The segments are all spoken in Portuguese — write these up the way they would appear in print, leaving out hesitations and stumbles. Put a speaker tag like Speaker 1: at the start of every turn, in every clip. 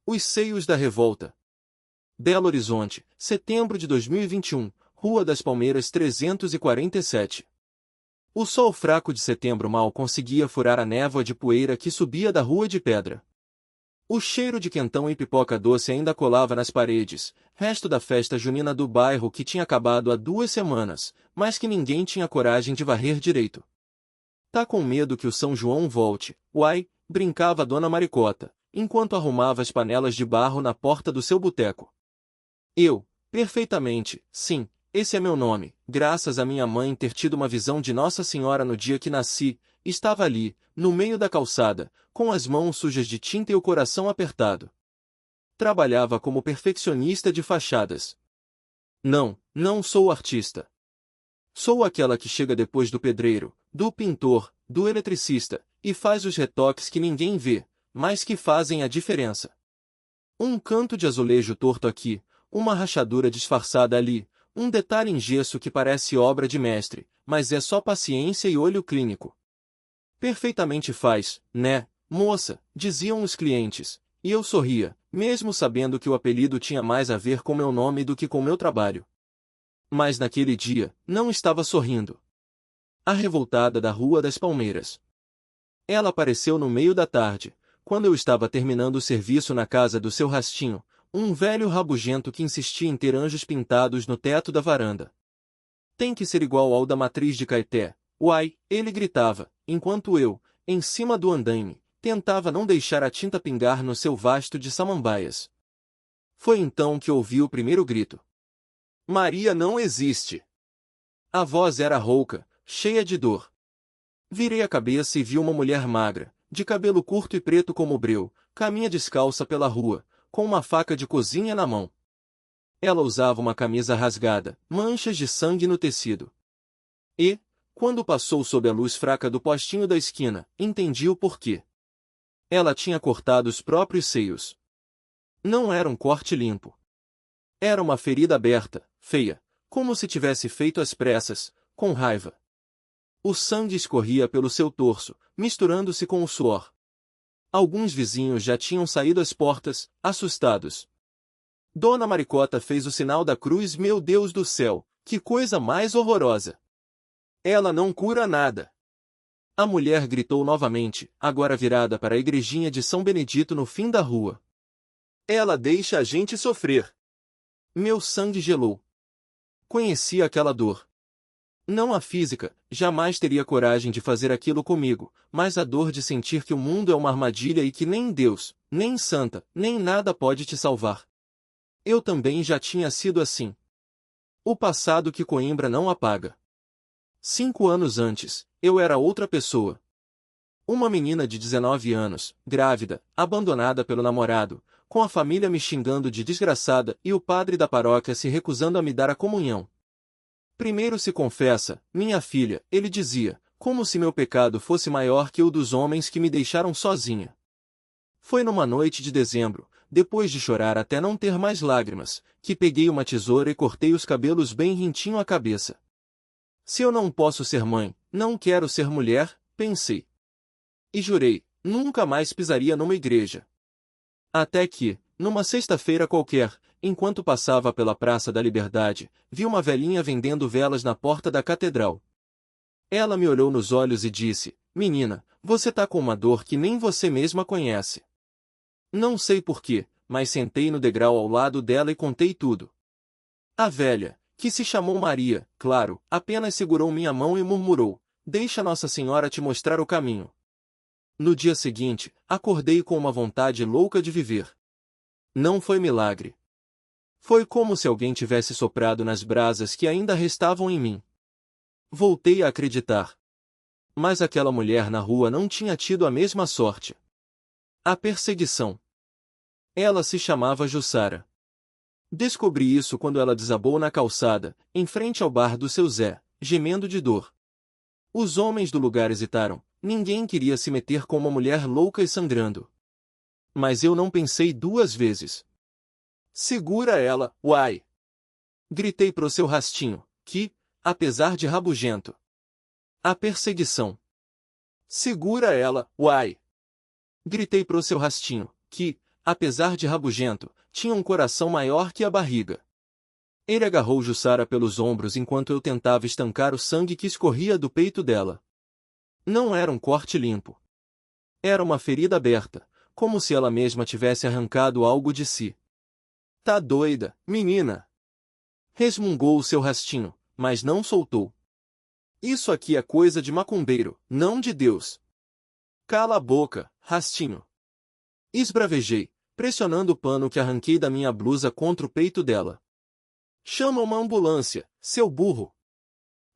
Speaker 1: Os seios da revolta. Belo Horizonte, setembro de 2021, Rua das Palmeiras 347. O sol fraco de setembro mal conseguia furar a névoa de poeira que subia da rua de pedra. O cheiro de quentão e pipoca doce ainda colava nas paredes, resto da festa junina do bairro que tinha acabado há 2 semanas, mas que ninguém tinha coragem de varrer direito. Tá com medo que o São João volte, uai, brincava a dona Maricota, enquanto arrumava as panelas de barro na porta do seu boteco. Perfeitamente, sim, esse é meu nome, graças a minha mãe ter tido uma visão de Nossa Senhora no dia que nasci, estava ali, no meio da calçada, com as mãos sujas de tinta e o coração apertado. Trabalhava como perfeccionista de fachadas. Não sou artista. Sou aquela que chega depois do pedreiro, do pintor, do eletricista, e faz os retoques que ninguém vê, mas que fazem a diferença. Um canto de azulejo torto aqui, uma rachadura disfarçada ali, um detalhe em gesso que parece obra de mestre, mas é só paciência e olho clínico. Perfeitamente faz, né, moça, diziam os clientes, e eu sorria, mesmo sabendo que o apelido tinha mais a ver com meu nome do que com meu trabalho. Mas naquele dia, não estava sorrindo. A revoltada da Rua das Palmeiras. Ela apareceu no meio da tarde, quando eu estava terminando o serviço na casa do seu Rastinho, um velho rabugento que insistia em ter anjos pintados no teto da varanda. Tem que ser igual ao da matriz de Caeté, uai, ele gritava, enquanto eu, em cima do andaime, tentava não deixar a tinta pingar no seu vasto de samambaias. Foi então que ouvi o primeiro grito. Maria não existe! A voz era rouca, cheia de dor. Virei a cabeça e vi uma mulher magra, de cabelo curto e preto como breu, caminha descalça pela rua, com uma faca de cozinha na mão. Ela usava uma camisa rasgada, manchas de sangue no tecido. E, quando passou sob a luz fraca do postinho da esquina, entendi o porquê. Ela tinha cortado os próprios seios. Não era um corte limpo. Era uma ferida aberta, feia, como se tivesse feito às pressas, com raiva. O sangue escorria pelo seu torso, misturando-se com o suor. Alguns vizinhos já tinham saído às portas, assustados. Dona Maricota fez o sinal da cruz. Meu Deus do céu, que coisa mais horrorosa! Ela não cura nada! A mulher gritou novamente, agora virada para a igrejinha de São Benedito no fim da rua. Ela deixa a gente sofrer. Meu sangue gelou. Conhecia aquela dor. Não a física, jamais teria coragem de fazer aquilo comigo, mas a dor de sentir que o mundo é uma armadilha e que nem Deus, nem Santa, nem nada pode te salvar. Eu também já tinha sido assim. O passado que Coimbra não apaga. 5 anos antes, eu era outra pessoa. Uma menina de 19 anos, grávida, abandonada pelo namorado, com a família me xingando de desgraçada e o padre da paróquia se recusando a me dar a comunhão. Primeiro se confessa, minha filha, ele dizia, como se meu pecado fosse maior que o dos homens que me deixaram sozinha. Foi numa noite de dezembro, depois de chorar até não ter mais lágrimas, que peguei uma tesoura e cortei os cabelos bem rentinho à cabeça. Se eu não posso ser mãe, não quero ser mulher, pensei. E jurei, nunca mais pisaria numa igreja. Até que, numa sexta-feira qualquer, enquanto passava pela Praça da Liberdade, vi uma velhinha vendendo velas na porta da catedral. Ela me olhou nos olhos e disse, menina, você tá com uma dor que nem você mesma conhece. Não sei porquê, mas sentei no degrau ao lado dela e contei tudo. A velha, que se chamou Maria, claro, apenas segurou minha mão e murmurou, deixa Nossa Senhora te mostrar o caminho. No dia seguinte, acordei com uma vontade louca de viver. Não foi milagre. Foi como se alguém tivesse soprado nas brasas que ainda restavam em mim. Voltei a acreditar. Mas aquela mulher na rua não tinha tido a mesma sorte. A perseguição. Ela se chamava Jussara. Descobri isso quando ela desabou na calçada, em frente ao bar do seu Zé, gemendo de dor. Os homens do lugar hesitaram, ninguém queria se meter com uma mulher louca e sangrando. Mas eu não pensei 2 vezes. Segura ela, uai! Gritei pro seu Rastinho, que, apesar de rabugento. A perseguição. Segura ela, uai! Gritei pro seu Rastinho, que, apesar de rabugento, tinha um coração maior que a barriga. Ele agarrou Jussara pelos ombros enquanto eu tentava estancar o sangue que escorria do peito dela. Não era um corte limpo. Era uma ferida aberta, como se ela mesma tivesse arrancado algo de si. Tá doida, menina? Resmungou o seu rastinho, mas não soltou. Isso aqui é coisa de macumbeiro, não de Deus. Cala a boca, rastinho. Esbravejei, pressionando o pano que arranquei da minha blusa contra o peito dela. Chama uma ambulância, seu burro.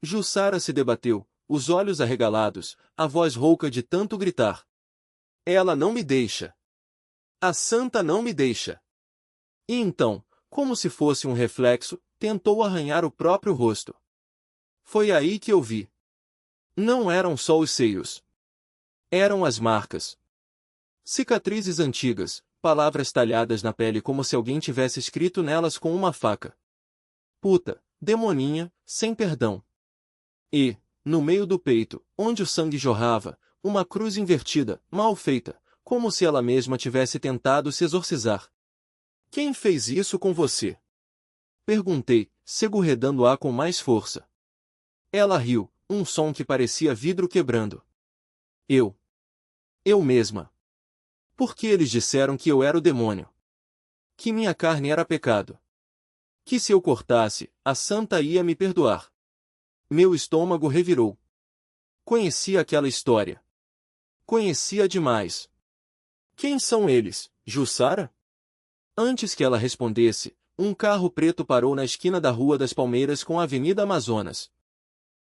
Speaker 1: Jussara se debateu, os olhos arregalados, a voz rouca de tanto gritar. Ela não me deixa. A santa não me deixa. E então, como se fosse um reflexo, tentou arranhar o próprio rosto. Foi aí que eu vi. Não eram só os seios. Eram as marcas. Cicatrizes antigas, palavras talhadas na pele como se alguém tivesse escrito nelas com uma faca. Puta, demoninha, sem perdão. E, no meio do peito, onde o sangue jorrava, uma cruz invertida, mal feita, como se ela mesma tivesse tentado se exorcizar. Quem fez isso com você? Perguntei, segurredando-a com mais força. Ela riu, um som que parecia vidro quebrando. Eu mesma. Porque eles disseram que eu era o demônio. Que minha carne era pecado. Que se eu cortasse, a santa ia me perdoar. Meu estômago revirou. Conhecia aquela história. Conhecia demais. Quem são eles, Jussara? Antes que ela respondesse, um carro preto parou na esquina da Rua das Palmeiras com a Avenida Amazonas.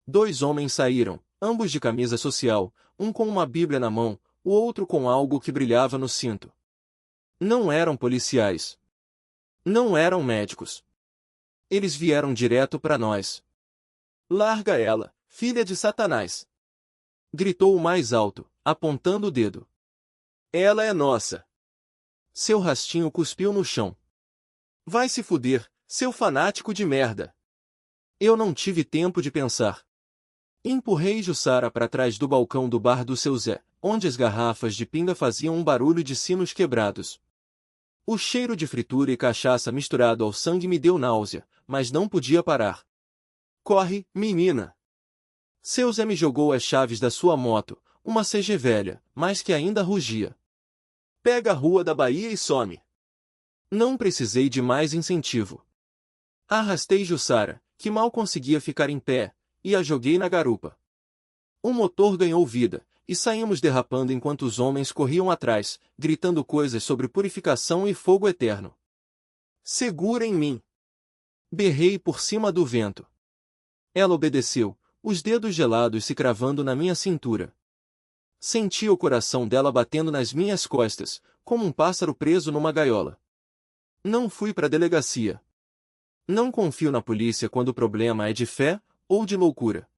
Speaker 1: 2 homens saíram, ambos de camisa social, um com uma Bíblia na mão, o outro com algo que brilhava no cinto. Não eram policiais. Não eram médicos. Eles vieram direto para nós. Larga ela, filha de Satanás! Gritou o mais alto, apontando o dedo. Ela é nossa! Seu rastinho cuspiu no chão. Vai se fuder, seu fanático de merda! Eu não tive tempo de pensar. Empurrei Jussara para trás do balcão do bar do seu Zé, onde as garrafas de pinga faziam um barulho de sinos quebrados. O cheiro de fritura e cachaça misturado ao sangue me deu náusea, mas não podia parar. Corre, menina! Seu Zé me jogou as chaves da sua moto, uma CG velha, mas que ainda rugia. Pega a Rua da Bahia e some. Não precisei de mais incentivo. Arrastei Jussara, que mal conseguia ficar em pé, e a joguei na garupa. O motor ganhou vida, e saímos derrapando enquanto os homens corriam atrás, gritando coisas sobre purificação e fogo eterno. Segura em mim! Berrei por cima do vento. Ela obedeceu, os dedos gelados se cravando na minha cintura. Senti o coração dela batendo nas minhas costas, como um pássaro preso numa gaiola. Não fui para a delegacia. Não confio na polícia quando o problema é de fé ou de loucura.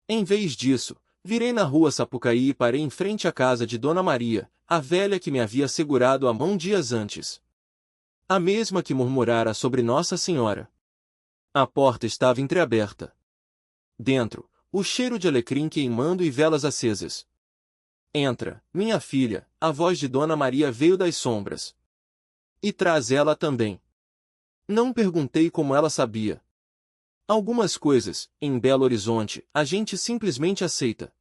Speaker 1: Em vez disso, virei na rua Sapucaí e parei em frente à casa de Dona Maria, a velha que me havia segurado a mão dias antes. A mesma que murmurara sobre Nossa Senhora. A porta estava entreaberta. Dentro, o cheiro de alecrim queimando e velas acesas. Entra, minha filha, a voz de Dona Maria veio das sombras. E traz ela também. Não perguntei como ela sabia. Algumas coisas, em Belo Horizonte, a gente simplesmente aceita.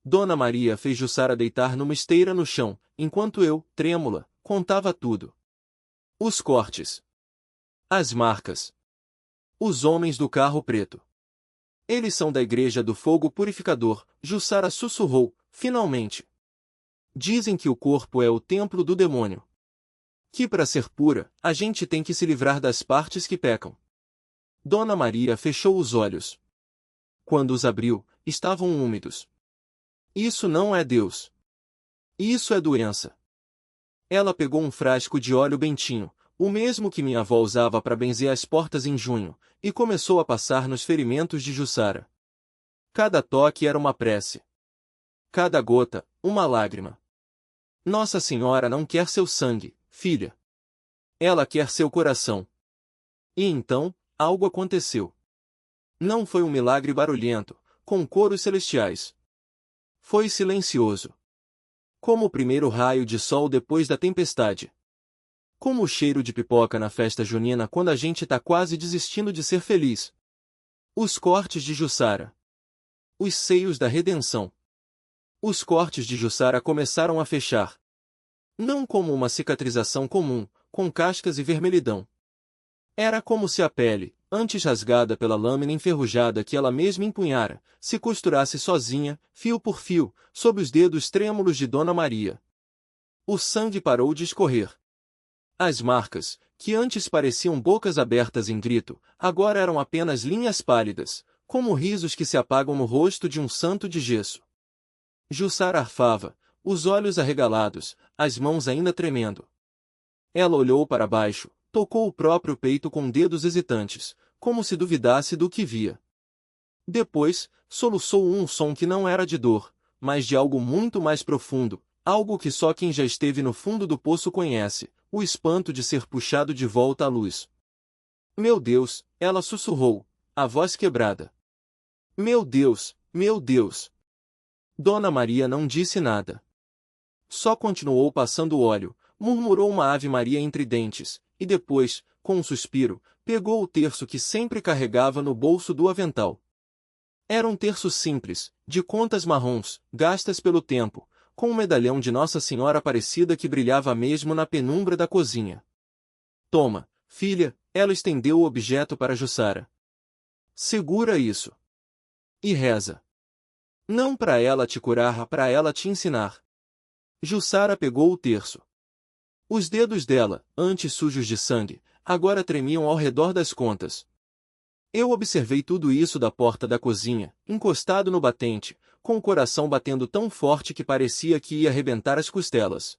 Speaker 1: Dona Maria fez Jussara deitar numa esteira no chão, enquanto eu, trêmula, contava tudo. Os cortes. As marcas. Os homens do carro preto. Eles são da Igreja do Fogo Purificador, Jussara sussurrou, finalmente. Dizem que o corpo é o templo do demônio. Que para ser pura, a gente tem que se livrar das partes que pecam. Dona Maria fechou os olhos. Quando os abriu, estavam úmidos. Isso não é Deus. Isso é doença. Ela pegou um frasco de óleo bentinho, o mesmo que minha avó usava para benzer as portas em junho, e começou a passar nos ferimentos de Jussara. Cada toque era uma prece. Cada gota, uma lágrima. Nossa Senhora não quer seu sangue, filha. Ela quer seu coração. E então, algo aconteceu. Não foi um milagre barulhento, com coros celestiais. Foi silencioso. Como o primeiro raio de sol depois da tempestade. Como o cheiro de pipoca na festa junina quando a gente tá quase desistindo de ser feliz. Os cortes de Jussara. Os seios da redenção. Os cortes de Jussara começaram a fechar. Não como uma cicatrização comum, com cascas e vermelhidão. Era como se a pele, antes rasgada pela lâmina enferrujada que ela mesma empunhara, se costurasse sozinha, fio por fio, sob os dedos trêmulos de Dona Maria. O sangue parou de escorrer. As marcas, que antes pareciam bocas abertas em grito, agora eram apenas linhas pálidas, como risos que se apagam no rosto de um santo de gesso. Jussara arfava, os olhos arregalados, as mãos ainda tremendo. Ela olhou para baixo, tocou o próprio peito com dedos hesitantes, como se duvidasse do que via. Depois, soluçou um som que não era de dor, mas de algo muito mais profundo, algo que só quem já esteve no fundo do poço conhece, o espanto de ser puxado de volta à luz. Meu Deus, ela sussurrou, a voz quebrada. Meu Deus, meu Deus. Dona Maria não disse nada. Só continuou passando o óleo, murmurou uma Ave Maria entre dentes, e depois, com um suspiro, pegou o terço que sempre carregava no bolso do avental. Era um terço simples, de contas marrons, gastas pelo tempo, com um medalhão de Nossa Senhora Aparecida que brilhava mesmo na penumbra da cozinha. Toma, filha, ela estendeu o objeto para Jussara. Segura isso. E reza. Não para ela te curar, para ela te ensinar. Jussara pegou o terço. Os dedos dela, antes sujos de sangue, agora tremiam ao redor das contas. Eu observei tudo isso da porta da cozinha, encostado no batente, com o coração batendo tão forte que parecia que ia arrebentar as costelas.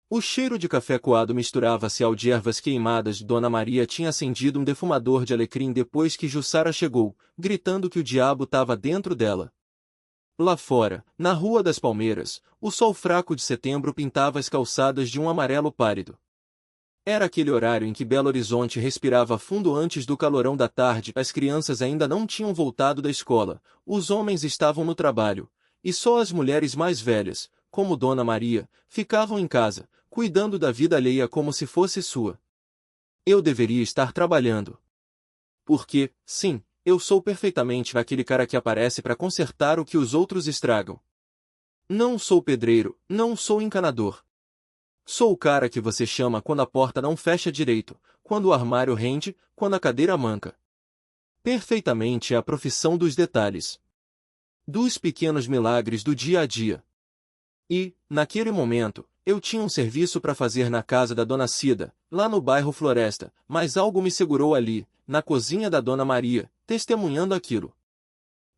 Speaker 1: O cheiro de café coado misturava-se ao de ervas queimadas. Dona Maria tinha acendido um defumador de alecrim depois que Jussara chegou, gritando que o diabo estava dentro dela. Lá fora, na Rua das Palmeiras, o sol fraco de setembro pintava as calçadas de um amarelo pálido. Era aquele horário em que Belo Horizonte respirava fundo antes do calorão da tarde. As crianças ainda não tinham voltado da escola, os homens estavam no trabalho, e só as mulheres mais velhas, como Dona Maria, ficavam em casa, cuidando da vida alheia como se fosse sua. Eu deveria estar trabalhando. Porque, sim, eu sou perfeitamente aquele cara que aparece para consertar o que os outros estragam. Não sou pedreiro, não sou encanador. Sou o cara que você chama quando a porta não fecha direito, quando o armário rende, quando a cadeira manca. Perfeitamente é a profissão dos detalhes. Dos pequenos milagres do dia a dia. E, naquele momento, eu tinha um serviço para fazer na casa da Dona Cida, lá no bairro Floresta, mas algo me segurou ali, na cozinha da Dona Maria, testemunhando aquilo.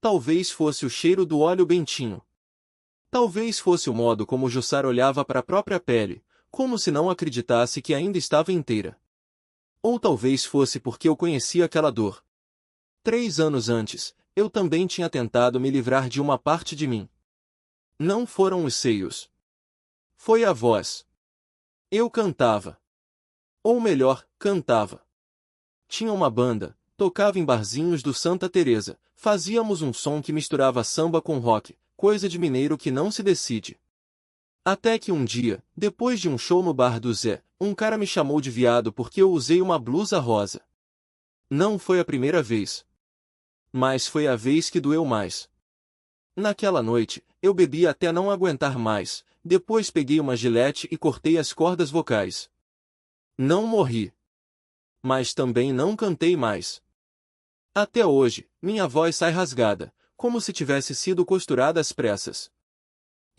Speaker 1: Talvez fosse o cheiro do óleo bentinho. Talvez fosse o modo como Jussara olhava para a própria pele, como se não acreditasse que ainda estava inteira. Ou talvez fosse porque eu conhecia aquela dor. 3 anos antes, eu também tinha tentado me livrar de uma parte de mim. Não foram os seios. Foi a voz. Eu cantava. Ou melhor, cantava. Tinha uma banda, tocava em barzinhos do Santa Teresa, fazíamos um som que misturava samba com rock, coisa de mineiro que não se decide. Até que um dia, depois de um show no bar do Zé, um cara me chamou de viado porque eu usei uma blusa rosa. Não foi a primeira vez. Mas foi a vez que doeu mais. Naquela noite, eu bebi até não aguentar mais, depois peguei uma gilete e cortei as cordas vocais. Não morri. Mas também não cantei mais. Até hoje, minha voz sai rasgada, como se tivesse sido costurada às pressas.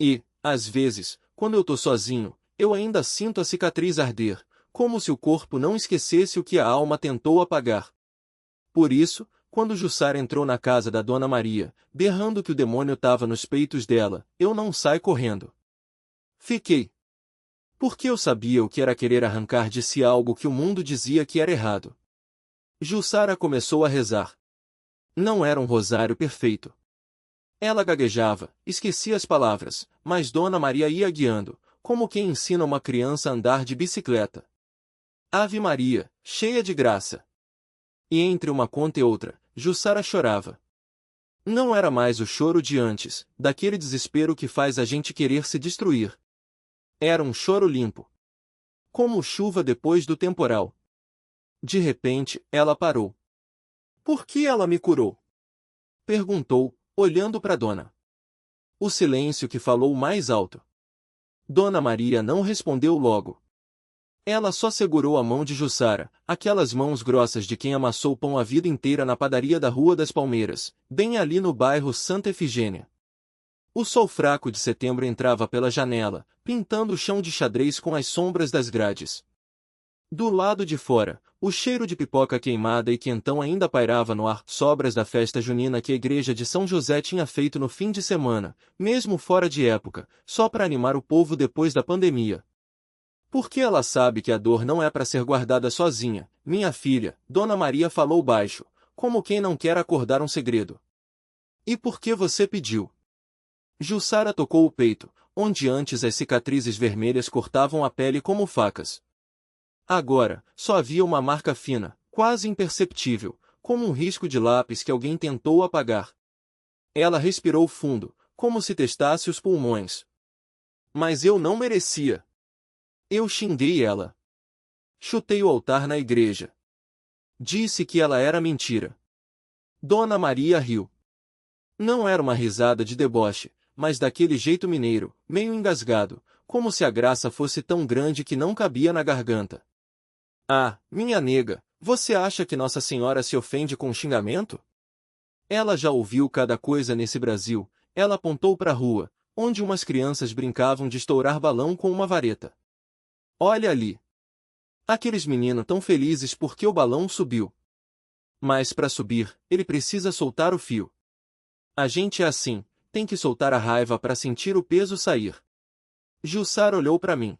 Speaker 1: E, às vezes, quando eu tô sozinho, eu ainda sinto a cicatriz arder, como se o corpo não esquecesse o que a alma tentou apagar. Por isso, quando Jussara entrou na casa da Dona Maria, berrando que o demônio estava nos peitos dela, eu não saí correndo. Fiquei. Porque eu sabia o que era querer arrancar de si algo que o mundo dizia que era errado. Jussara começou a rezar. Não era um rosário perfeito. Ela gaguejava, esquecia as palavras, mas Dona Maria ia guiando, como quem ensina uma criança a andar de bicicleta. Ave Maria, cheia de graça. E entre uma conta e outra, Jussara chorava. Não era mais o choro de antes, daquele desespero que faz a gente querer se destruir. Era um choro limpo. como chuva depois do temporal. De repente, ela parou. Por que ela me curou? Perguntou, olhando para Dona. O silêncio que falou mais alto. Dona Maria não respondeu logo. Ela só segurou a mão de Jussara, aquelas mãos grossas de quem amassou pão a vida inteira na padaria da Rua das Palmeiras, bem ali no bairro Santa Efigênia. O sol fraco de setembro entrava pela janela, pintando o chão de xadrez com as sombras das grades. Do lado de fora, o cheiro de pipoca queimada e quentão ainda pairava no ar, sobras da festa junina que a igreja de São José tinha feito no fim de semana, mesmo fora de época, só para animar o povo depois da pandemia. Porque ela sabe que a dor não é para ser guardada sozinha, minha filha, Dona Maria falou baixo, como quem não quer acordar um segredo. E por que você pediu? Jussara tocou o peito, onde antes as cicatrizes vermelhas cortavam a pele como facas. Agora, só havia uma marca fina, quase imperceptível, como um risco de lápis que alguém tentou apagar. Ela respirou fundo, como se testasse os pulmões. Mas eu não merecia. Eu xinguei ela. Chutei o altar na igreja. Disse que ela era mentira. Dona Maria riu. Não era uma risada de deboche, mas daquele jeito mineiro, meio engasgado, como se a graça fosse tão grande que não cabia na garganta. Ah, minha nega, você acha que Nossa Senhora se ofende com xingamento? Ela já ouviu cada coisa nesse Brasil. Ela apontou para a rua, onde umas crianças brincavam de estourar balão com uma vareta. Olha ali. Aqueles meninos tão felizes porque o balão subiu. Mas para subir, ele precisa soltar o fio. A gente é assim, tem que soltar a raiva para sentir o peso sair. Jussara olhou para mim.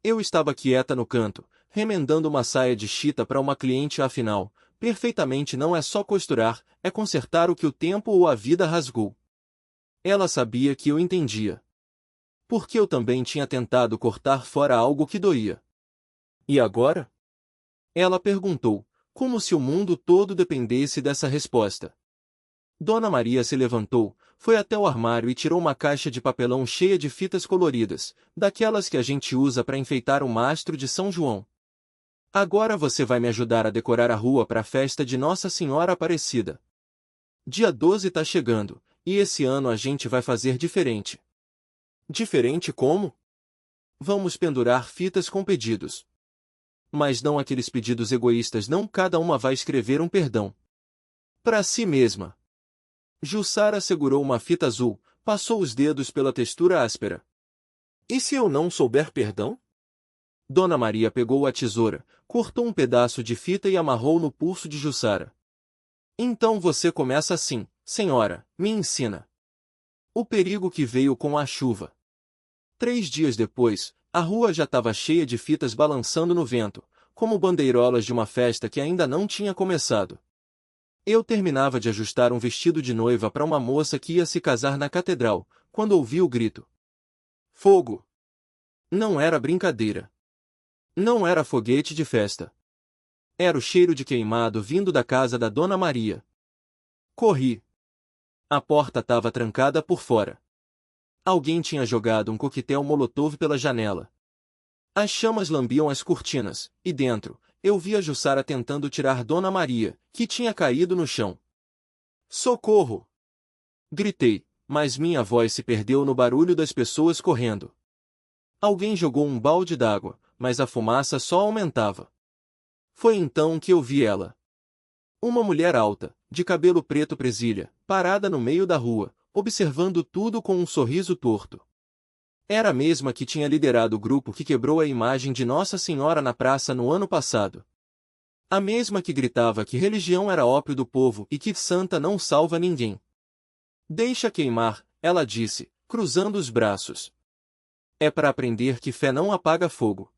Speaker 1: Eu estava quieta no canto, remendando uma saia de chita para uma cliente afinal, perfeitamente não é só costurar, é consertar o que o tempo ou a vida rasgou. Ela sabia que eu entendia. Porque eu também tinha tentado cortar fora algo que doía. E agora? Ela perguntou, como se o mundo todo dependesse dessa resposta. Dona Maria se levantou, foi até o armário e tirou uma caixa de papelão cheia de fitas coloridas, daquelas que a gente usa para enfeitar o mastro de São João. Agora você vai me ajudar a decorar a rua para a festa de Nossa Senhora Aparecida. Dia 12 tá chegando, e esse ano a gente vai fazer diferente. Diferente como? Vamos pendurar fitas com pedidos. Mas não aqueles pedidos egoístas não, cada uma vai escrever um perdão. Para si mesma. Jussara segurou uma fita azul, passou os dedos pela textura áspera. E se eu não souber perdão? Dona Maria pegou a tesoura, cortou um pedaço de fita e amarrou no pulso de Jussara. Então você começa assim, senhora, me ensina. O perigo que veio com a chuva. 3 dias depois, a rua já estava cheia de fitas balançando no vento, como bandeirolas de uma festa que ainda não tinha começado. Eu terminava de ajustar um vestido de noiva para uma moça que ia se casar na catedral, quando ouvi o grito. Fogo! Não era brincadeira. Não era foguete de festa. Era o cheiro de queimado vindo da casa da Dona Maria. Corri. A porta estava trancada por fora. Alguém tinha jogado um coquetel molotov pela janela. As chamas lambiam as cortinas, e dentro, eu via Jussara tentando tirar Dona Maria, que tinha caído no chão. Socorro! Gritei, mas minha voz se perdeu no barulho das pessoas correndo. Alguém jogou um balde d'água, mas a fumaça só aumentava. Foi então que eu vi ela. Uma mulher alta, de cabelo preto presilha, parada no meio da rua, observando tudo com um sorriso torto. Era a mesma que tinha liderado o grupo que quebrou a imagem de Nossa Senhora na praça no ano passado. A mesma que gritava que religião era ópio do povo e que santa não salva ninguém. Deixa queimar, ela disse, cruzando os braços. É para aprender que fé não apaga fogo.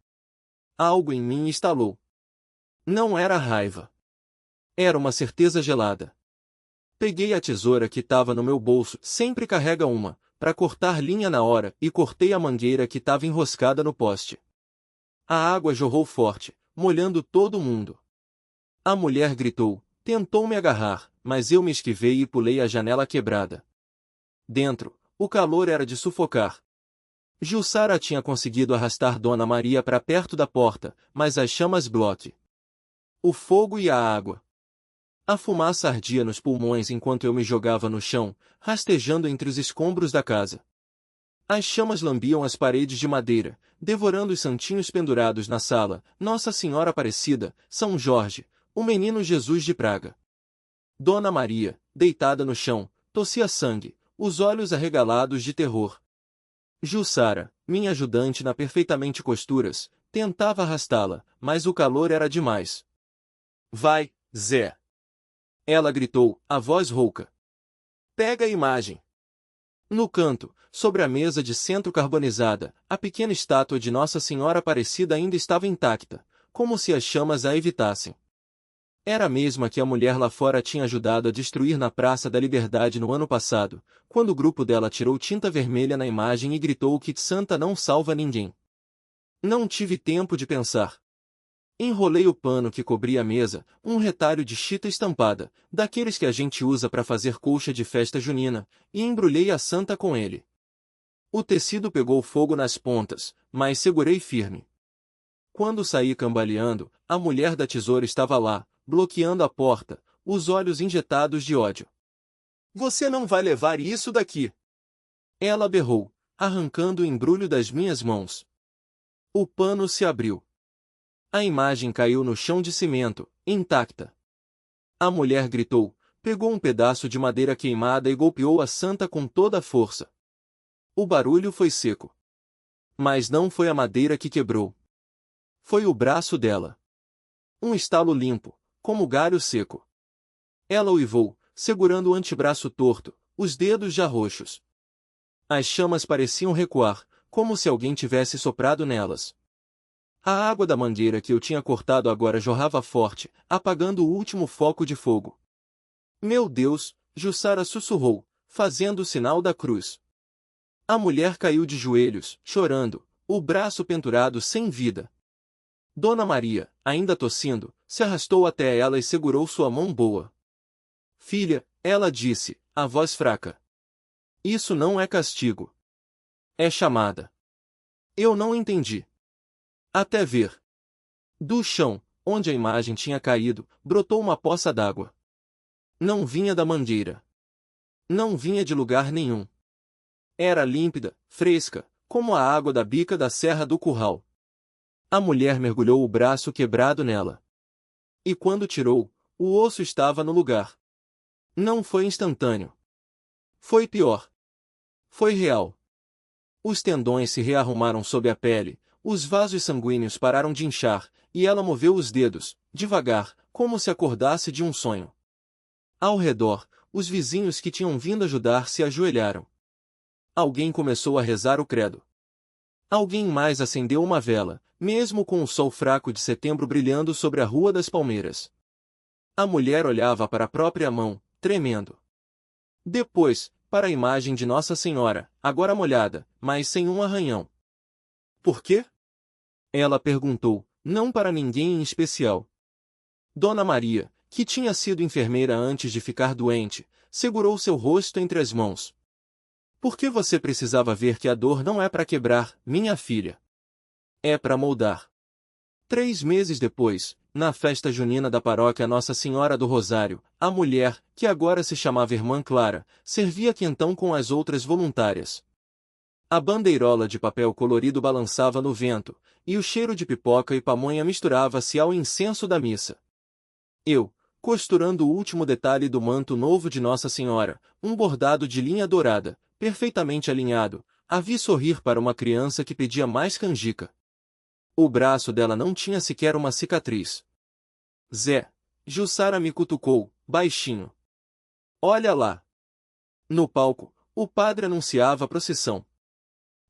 Speaker 1: Algo em mim estalou. Não era raiva. Era uma certeza gelada. Peguei a tesoura que estava no meu bolso, sempre carrega uma, para cortar linha na hora, e cortei a mangueira que estava enroscada no poste. A água jorrou forte, molhando todo mundo. A mulher gritou, tentou me agarrar, mas eu me esquivei e pulei a janela quebrada. Dentro, o calor era de sufocar. Jussara tinha conseguido arrastar Dona Maria para perto da porta, mas as chamas bloquearam o fogo e a água. A fumaça ardia nos pulmões enquanto eu me jogava no chão, rastejando entre os escombros da casa. As chamas lambiam as paredes de madeira, devorando os santinhos pendurados na sala, Nossa Senhora Aparecida, São Jorge, o Menino Jesus de Praga. Dona Maria, deitada no chão, tossia sangue, os olhos arregalados de terror. Jussara, minha ajudante na perfeitamente costuras, tentava arrastá-la, mas o calor era demais. Vai, Zé! Ela gritou, a voz rouca. Pega a imagem. No canto, sobre a mesa de centro carbonizada, a pequena estátua de Nossa Senhora Aparecida ainda estava intacta, como se as chamas a evitassem. Era a mesma que a mulher lá fora tinha ajudado a destruir na Praça da Liberdade no ano passado, quando o grupo dela tirou tinta vermelha na imagem e gritou que Santa não salva ninguém. Não tive tempo de pensar. Enrolei o pano que cobria a mesa, um retalho de chita estampada, daqueles que a gente usa para fazer colcha de festa junina, e embrulhei a santa com ele. O tecido pegou fogo nas pontas, mas segurei firme. Quando saí cambaleando, a mulher da tesoura estava lá, bloqueando a porta, os olhos injetados de ódio. Você não vai levar isso daqui! Ela berrou, arrancando o embrulho das minhas mãos. O pano se abriu. A imagem caiu no chão de cimento, intacta. A mulher gritou, pegou um pedaço de madeira queimada e golpeou a santa com toda a força. O barulho foi seco. Mas não foi a madeira que quebrou. Foi o braço dela. Um estalo limpo, como galho seco. Ela uivou, segurando o antebraço torto, os dedos já roxos. As chamas pareciam recuar, como se alguém tivesse soprado nelas. A água da mangueira que eu tinha cortado agora jorrava forte, apagando o último foco de fogo. Meu Deus, Jussara sussurrou, fazendo o sinal da cruz. A mulher caiu de joelhos, chorando, o braço pendurado sem vida. Dona Maria, ainda tossindo, se arrastou até ela e segurou sua mão boa. Filha, ela disse, a voz fraca. Isso não é castigo. É chamada. Eu não entendi. Até ver. Do chão, onde a imagem tinha caído, brotou uma poça d'água. Não vinha da mangueira. Não vinha de lugar nenhum. Era límpida, fresca, como a água da bica da Serra do Curral. A mulher mergulhou o braço quebrado nela. E quando tirou, o osso estava no lugar. Não foi instantâneo. Foi pior. Foi real. Os tendões se rearrumaram sob a pele, os vasos sanguíneos pararam de inchar, e ela moveu os dedos, devagar, como se acordasse de um sonho. Ao redor, os vizinhos que tinham vindo ajudar se ajoelharam. Alguém começou a rezar o credo. Alguém mais acendeu uma vela, mesmo com o sol fraco de setembro brilhando sobre a Rua das Palmeiras. A mulher olhava para a própria mão, tremendo. Depois, para a imagem de Nossa Senhora, agora molhada, mas sem um arranhão. Por quê? Ela perguntou, não para ninguém em especial. Dona Maria, que tinha sido enfermeira antes de ficar doente, segurou seu rosto entre as mãos. Por que você precisava ver que a dor não é para quebrar, minha filha? É para moldar. 3 meses depois, na festa junina da paróquia Nossa Senhora do Rosário, a mulher, que agora se chamava Irmã Clara, servia quentão com as outras voluntárias. A bandeirola de papel colorido balançava no vento, e o cheiro de pipoca e pamonha misturava-se ao incenso da missa. Eu, costurando o último detalhe do manto novo de Nossa Senhora, um bordado de linha dourada, perfeitamente alinhado, a vi sorrir para uma criança que pedia mais canjica. O braço dela não tinha sequer uma cicatriz. Zé, Jussara me cutucou, baixinho. Olha lá. No palco, o padre anunciava a procissão.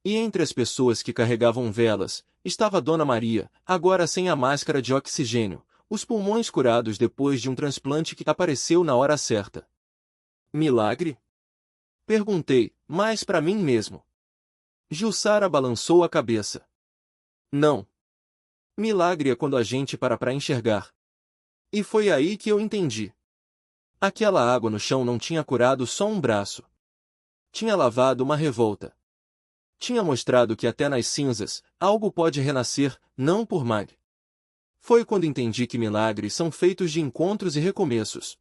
Speaker 1: E entre as pessoas que carregavam velas, estava Dona Maria, agora sem a máscara de oxigênio, os pulmões curados depois de um transplante que apareceu na hora certa. Milagre? Perguntei, mas para mim mesmo. Jussara balançou a cabeça. Não. Milagre é quando a gente para enxergar. E foi aí que eu entendi. Aquela água no chão não tinha curado só um braço. Tinha lavado uma revolta. tinha mostrado que até nas cinzas, algo pode renascer, não por milagre. Foi quando entendi que milagres são feitos de encontros e recomeços.